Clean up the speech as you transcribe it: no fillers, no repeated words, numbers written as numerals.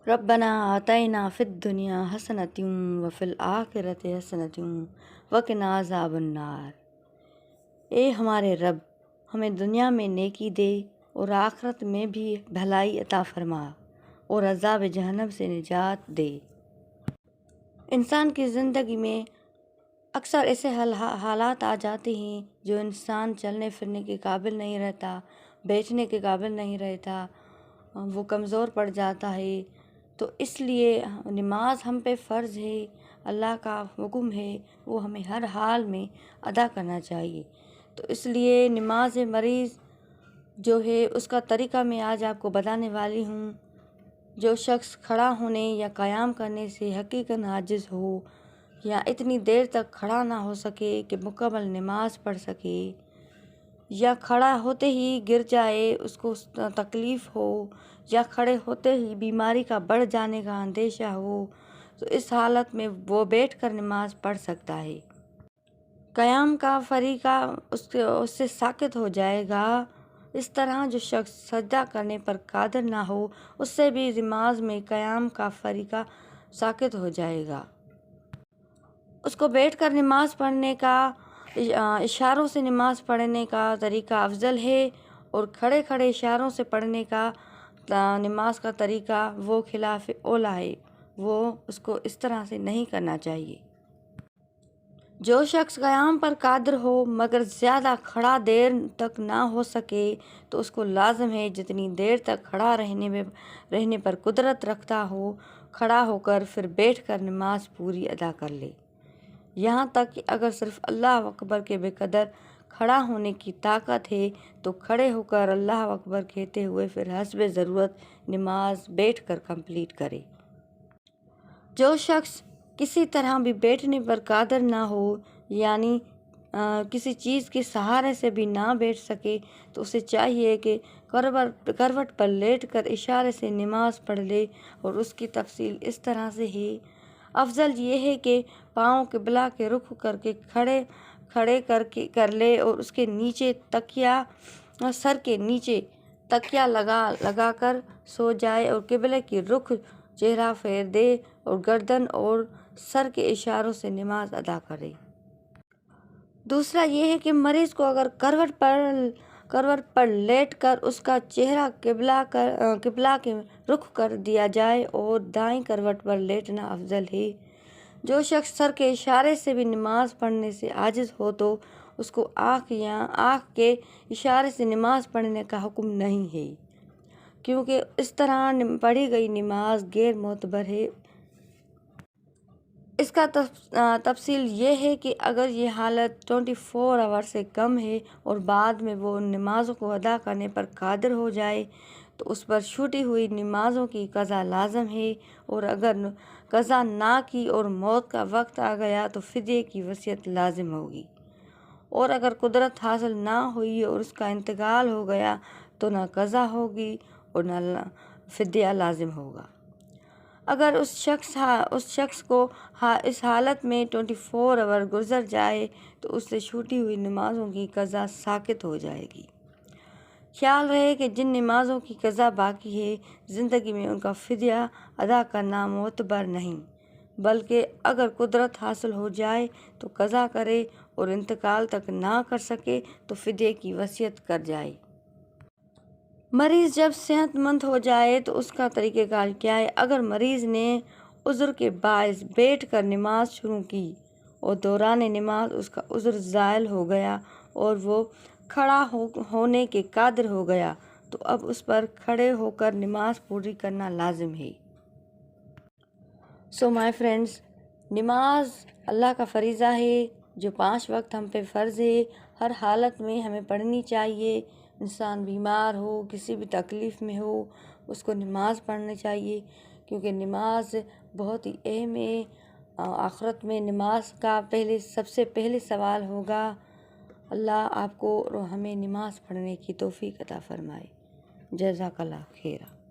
ربنا آتینا فی الدنیا حسنۃ وفی الآخرۃ حسنۃ وقنا عذاب النار۔ اے ہمارے رب، ہمیں دنیا میں نیکی دے اور آخرت میں بھی بھلائی عطا فرما اور عذاب جہنم سے نجات دے۔ انسان کی زندگی میں اکثر ایسے حالات آ جاتے ہیں جو انسان چلنے پھرنے کے قابل نہیں رہتا، بیٹھنے کے قابل نہیں رہتا، وہ کمزور پڑ جاتا ہے۔ تو اس لیے نماز ہم پہ فرض ہے، اللہ کا حکم ہے، وہ ہمیں ہر حال میں ادا کرنا چاہیے۔ تو اس لیے نماز مریض جو ہے اس کا طریقہ میں آج آپ کو بتانے والی ہوں۔ جو شخص کھڑا ہونے یا قیام کرنے سے حقیقتاً عاجز ہو، یا اتنی دیر تک کھڑا نہ ہو سکے کہ مکمل نماز پڑھ سکے، یا کھڑا ہوتے ہی گر جائے، اس کو تکلیف ہو، یا کھڑے ہوتے ہی بیماری کا بڑھ جانے کا اندیشہ ہو، تو اس حالت میں وہ بیٹھ کر نماز پڑھ سکتا ہے۔ قیام کا فریضہ اس سے ساقط ہو جائے گا۔ اس طرح جو شخص سجدہ کرنے پر قادر نہ ہو، اس سے بھی نماز میں قیام کا فریضہ ساقط ہو جائے گا۔ اس کو بیٹھ کر نماز پڑھنے کا، اشاروں سے نماز پڑھنے کا طریقہ افضل ہے، اور کھڑے کھڑے اشاروں سے پڑھنے کا نماز کا طریقہ وہ خلاف اولیٰ ہے، وہ اس کو اس طرح سے نہیں کرنا چاہیے۔ جو شخص قیام پر قادر ہو مگر زیادہ کھڑا دیر تک نہ ہو سکے، تو اس کو لازم ہے جتنی دیر تک کھڑا رہنے پر قدرت رکھتا ہو، کھڑا ہو کر پھر بیٹھ کر نماز پوری ادا کر لے۔ یہاں تک کہ اگر صرف اللہ اکبر کے بقدر کھڑا ہونے کی طاقت ہے تو کھڑے ہو کر اللہ اکبر کہتے ہوئے پھر حسب ضرورت نماز بیٹھ کر کمپلیٹ کرے۔ جو شخص کسی طرح بھی بیٹھنے پر قادر نہ ہو، یعنی کسی چیز کے سہارے سے بھی نہ بیٹھ سکے، تو اسے چاہیے کہ کروٹ پر لیٹ کر اشارے سے نماز پڑھ لے، اور اس کی تفصیل اس طرح سے ہے۔ افضل یہ ہے کہ پاؤں قبلہ کے رخ کر کے کھڑے کر لے، اور اس کے نیچے تکیہ، سر کے نیچے تکیہ لگا کر سو جائے، اور قبلے کی رخ چہرہ پھیر دے اور گردن اور سر کے اشاروں سے نماز ادا کرے۔ دوسرا یہ ہے کہ مریض کو اگر کروٹ پر لیٹ کر اس کا چہرہ قبلہ کے رخ کر دیا جائے، اور دائیں کروٹ پر لیٹنا افضل ہے۔ جو شخص سر کے اشارے سے بھی نماز پڑھنے سے عاجز ہو تو اس کو آنکھ کے اشارے سے نماز پڑھنے کا حکم نہیں ہے، کیونکہ اس طرح پڑھی گئی نماز غیر معتبر ہے۔ اس کا تفصیل یہ ہے کہ اگر یہ حالت 24 آور سے کم ہے اور بعد میں وہ نمازوں کو ادا کرنے پر قادر ہو جائے تو اس پر چھوٹی ہوئی نمازوں کی قضا لازم ہے، اور اگر قضا نہ کی اور موت کا وقت آ گیا تو فدیے کی وصیت لازم ہوگی، اور اگر قدرت حاصل نہ ہوئی اور اس کا انتقال ہو گیا تو نہ قضا ہوگی اور نہ فدیہ لازم ہوگا۔ اگر اس شخص کو اس حالت میں 24 آور گزر جائے تو اس سے چھوٹی ہوئی نمازوں کی قضا ساقط ہو جائے گی۔ خیال رہے کہ جن نمازوں کی قضا باقی ہے، زندگی میں ان کا فدیہ ادا کرنا معتبر نہیں، بلکہ اگر قدرت حاصل ہو جائے تو قضا کرے، اور انتقال تک نہ کر سکے تو فدیے کی وصیت کر جائے۔ مریض جب صحت مند ہو جائے تو اس کا طریقہ کار کیا ہے؟ اگر مریض نے عذر کے باعث بیٹھ کر نماز شروع کی اور دوران نماز اس کا عذر زائل ہو گیا اور وہ کھڑا ہونے کے قادر ہو گیا، تو اب اس پر کھڑے ہو کر نماز پوری کرنا لازم ہے۔ مائی فرینڈز، نماز اللہ کا فریضہ ہے جو 5 وقت ہم پہ فرض ہے، ہر حالت میں ہمیں پڑھنی چاہیے۔ انسان بیمار ہو، کسی بھی تکلیف میں ہو، اس کو نماز پڑھنی چاہیے، کیونکہ نماز بہت ہی اہم ہے۔ آخرت میں نماز کا سب سے پہلے سوال ہوگا۔ اللہ آپ کو اور ہمیں نماز پڑھنے کی توفیق عطا فرمائے۔ جزاک اللہ خیرہ۔